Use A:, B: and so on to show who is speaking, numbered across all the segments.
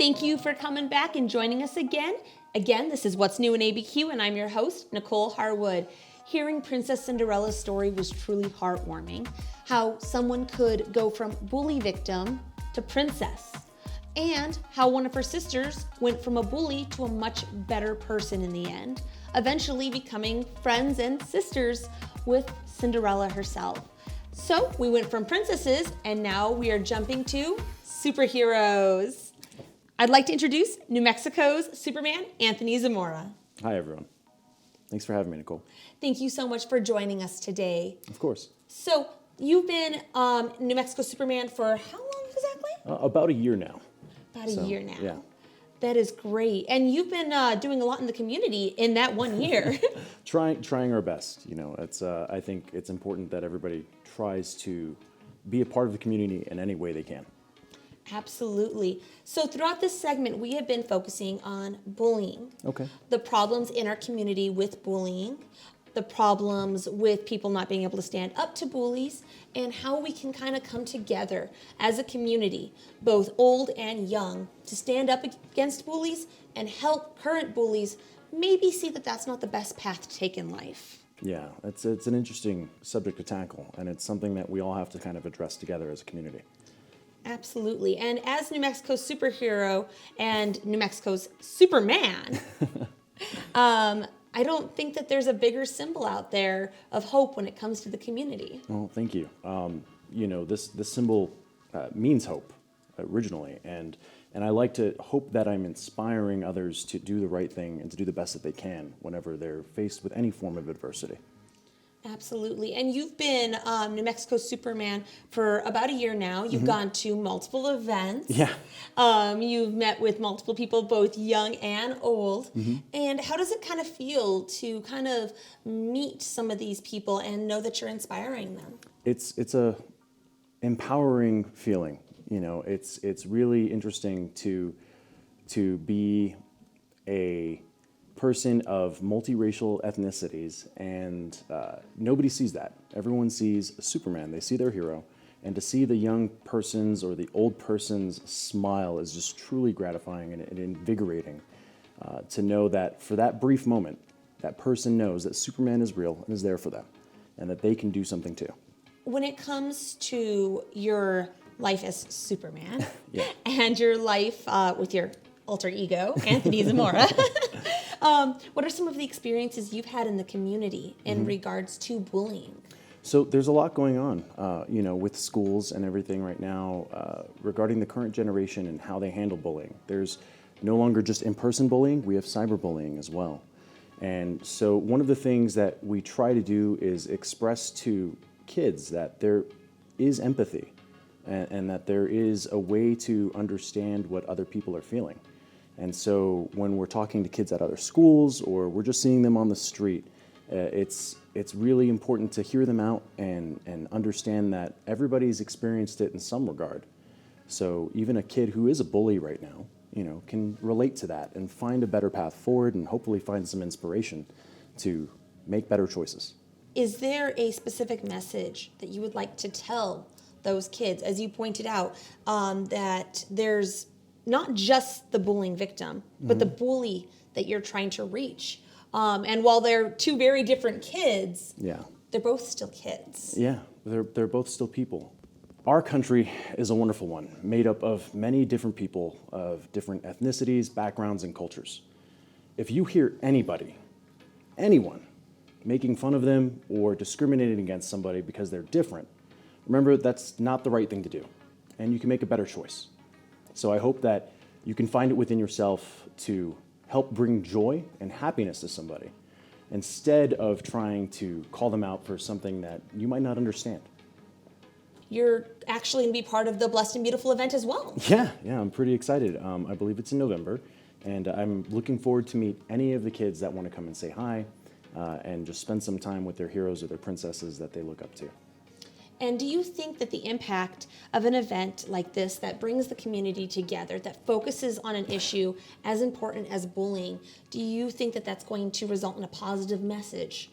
A: Thank you for coming back and joining us again. Again, this is What's New in ABQ, and I'm your host, Nicole Harwood. Hearing Princess Cinderella's story was truly heartwarming. How someone could go from bully victim to princess, and how one of her sisters went from a bully to a much better person in the end, eventually becoming friends and sisters with Cinderella herself. So we went from princesses, and now we are jumping to superheroes. I'd like to introduce New Mexico's Superman, Anthony Zamora.
B: Hi, everyone. Thanks for having me, Nicole.
A: Thank you so much for joining us today.
B: Of course.
A: So you've been New Mexico Superman for how long exactly?
B: About a year now.
A: About a year now.
B: Yeah.
A: That is great. And you've been doing a lot in the community in that 1 year.
B: Trying our best. You know, it's. I think it's important that everybody tries to be a part of the community in any way they can.
A: Absolutely. So throughout this segment, we have been focusing on bullying.
B: Okay.
A: The problems in our community with bullying, the problems with people not being able to stand up to bullies, and how we can kind of come together as a community, both old and young, to stand up against bullies and help current bullies maybe see that that's not the best path to take in life.
B: Yeah, it's an interesting subject to tackle, and it's something that we all have to kind of address together as a community.
A: Absolutely. And as New Mexico's superhero and New Mexico's Superman, I don't think that there's a bigger symbol out there of hope when it comes to the community.
B: Well, thank you. You know, this symbol means hope originally, and I like to hope that I'm inspiring others to do the right thing and to do the best that they can whenever they're faced with any form of adversity.
A: Absolutely. And you've been New Mexico Superman for about a year now. You've gone to multiple events.
B: Yeah.
A: You've met with multiple people, both young and old. And how does it kind of feel to kind of meet some of these people and know that you're inspiring them?
B: It's a empowering feeling. You know, it's really interesting to be a person of multiracial ethnicities, and nobody sees that. Everyone sees Superman. They see their hero, and to see the young person's or the old person's smile is just truly gratifying and invigorating. To know that for that brief moment, that person knows that Superman is real and is there for them, and that they can do something too.
A: When it comes to your life as Superman
B: Yeah.
A: and your life with your alter ego, Anthony Zamora, what are some of the experiences you've had in the community in regards to bullying?
B: So there's a lot going on, you know, with schools and everything right now regarding the current generation and how they handle bullying. There's no longer just in-person bullying, we have cyberbullying as well. And so one of the things that we try to do is express to kids that there is empathy and that there is a way to understand what other people are feeling. And so when we're talking to kids at other schools or we're just seeing them on the street, it's really important to hear them out and understand that everybody's experienced it in some regard. So even a kid who is a bully right now, you know, can relate to that and find a better path forward and hopefully find some inspiration to make better choices.
A: Is there a specific message that you would like to tell those kids, as you pointed out, that there's not just the bullying victim, but the bully that you're trying to reach? And while they're two very different kids, they're both still kids.
B: Yeah, they're both still people. Our country is a wonderful one, made up of many different people of different ethnicities, backgrounds, and cultures. If you hear anyone, making fun of them or discriminating against somebody because they're different, remember that's not the right thing to do, and you can make a better choice. So I hope that you can find it within yourself to help bring joy and happiness to somebody instead of trying to call them out for something that you might not understand.
A: You're actually going to be part of the Blessed and Beautiful event as well.
B: Yeah, I'm pretty excited. I believe it's in November, and I'm looking forward to meet any of the kids that want to come and say hi and just spend some time with their heroes or their princesses that they look up to.
A: And do you think that the impact of an event like this that brings the community together, that focuses on an issue as important as bullying, do you think that that's going to result in a positive message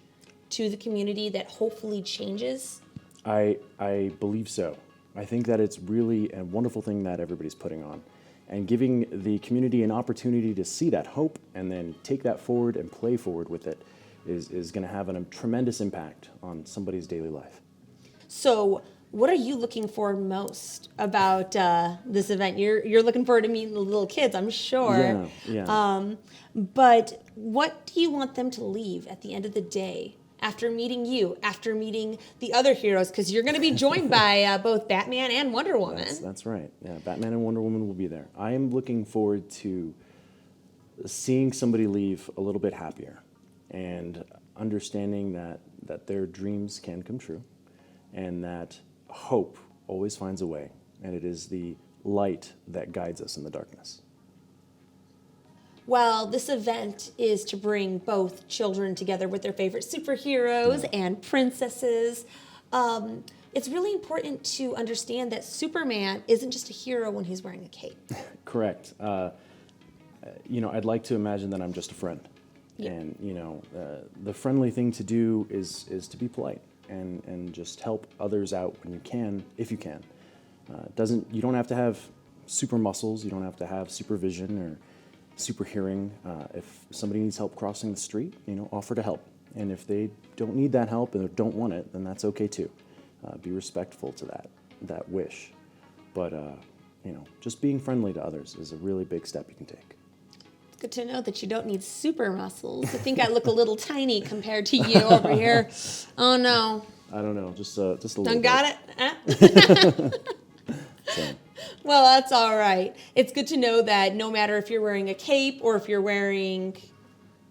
A: to the community that hopefully changes?
B: I believe so. I think that it's really a wonderful thing that everybody's putting on. and giving the community an opportunity to see that hope and then take that forward and play forward with it is going to have a tremendous impact on somebody's daily life.
A: So, what are you looking for most about this event? You're looking forward to meeting the little kids, I'm sure.
B: Yeah.
A: But what do you want them to leave at the end of the day after meeting you, after meeting the other heroes? Because you're going to be joined by both Batman and Wonder Woman.
B: That's right. Yeah, Batman and Wonder Woman will be there. I am looking forward to seeing somebody leave a little bit happier and understanding that their dreams can come true and that hope always finds a way, and it is the light that guides us in the darkness.
A: Well, this event is to bring both children together with their favorite superheroes and princesses. It's really important to understand that Superman isn't just a hero when he's wearing a cape.
B: Correct. I'd like to imagine that I'm just a friend.
A: Yeah.
B: And, the friendly thing to do is to be polite and just help others out when you can, if you can. You don't have to have super muscles, you don't have to have supervision or super hearing. If somebody needs help crossing the street, offer to help. And if they don't need that help and don't want it, then that's okay too. Be respectful to that wish. But, just being friendly to others is a really big step you can take.
A: It's good to know that you don't need super muscles. I think I look a little tiny compared to you over here. Oh no.
B: I don't know, just a little
A: Done
B: bit.
A: got it?
B: So,
A: Well, that's all right. It's good to know that no matter if you're wearing a cape or if you're wearing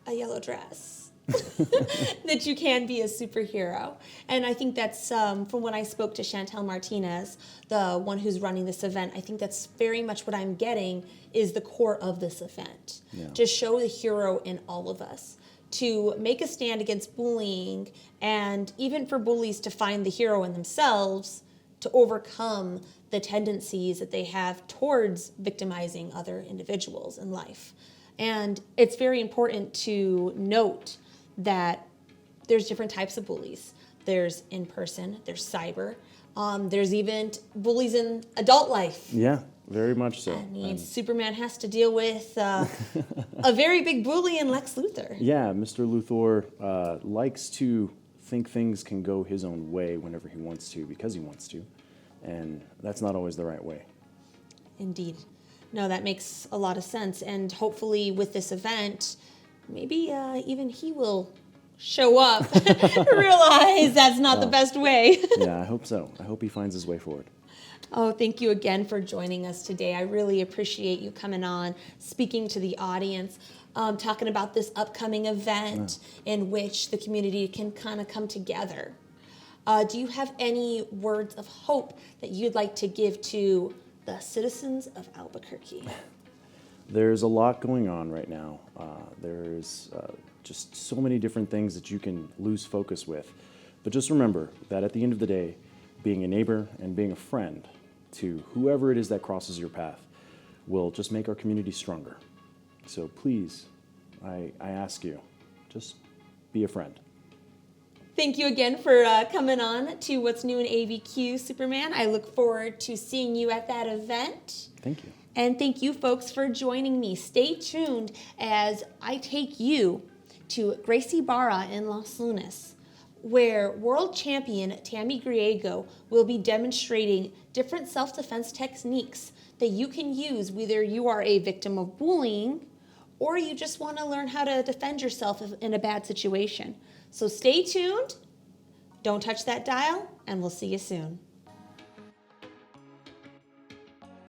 A: a yellow dress, that you can be a superhero. And I think that's, from when I spoke to Chantel Martinez, the one who's running this event, I think that's very much what I'm getting is the core of this event.
B: Yeah.
A: To show the hero in all of us, to make a stand against bullying, and even for bullies to find the hero in themselves, to overcome the tendencies that they have towards victimizing other individuals in life. And it's very important to note that there's different types of bullies. There's in-person, there's cyber, there's even bullies in adult life.
B: yeah, very much so.
A: I mean, Superman has to deal with a very big bully in Lex Luthor.
B: Yeah, Mr. Luthor likes to think things can go his own way whenever he wants to, because he wants to. And that's not always the right way.
A: Indeed. No, that makes a lot of sense. And hopefully with this event, maybe even he will show up, realize that's not the best way.
B: Yeah, I hope so. I hope he finds his way forward.
A: Oh, thank you again for joining us today. I really appreciate you coming on, speaking to the audience, talking about this upcoming event in which the community can kind of come together. Do you have any words of hope that you'd like to give to the citizens of Albuquerque?
B: There's a lot going on right now. There's just so many different things that you can lose focus with. But just remember that at the end of the day, being a neighbor and being a friend to whoever it is that crosses your path will just make our community stronger. So please, I ask you, just be a friend.
A: Thank you again for coming on to What's New in ABQ, Superman. I look forward to seeing you at that event.
B: Thank you.
A: And thank you, folks, for joining me. Stay tuned as I take you to Gracie Barra in Los Lunas, where world champion Tammy Griego will be demonstrating different self-defense techniques that you can use whether you are a victim of bullying or you just want to learn how to defend yourself in a bad situation. So stay tuned, don't touch that dial, and we'll see you soon.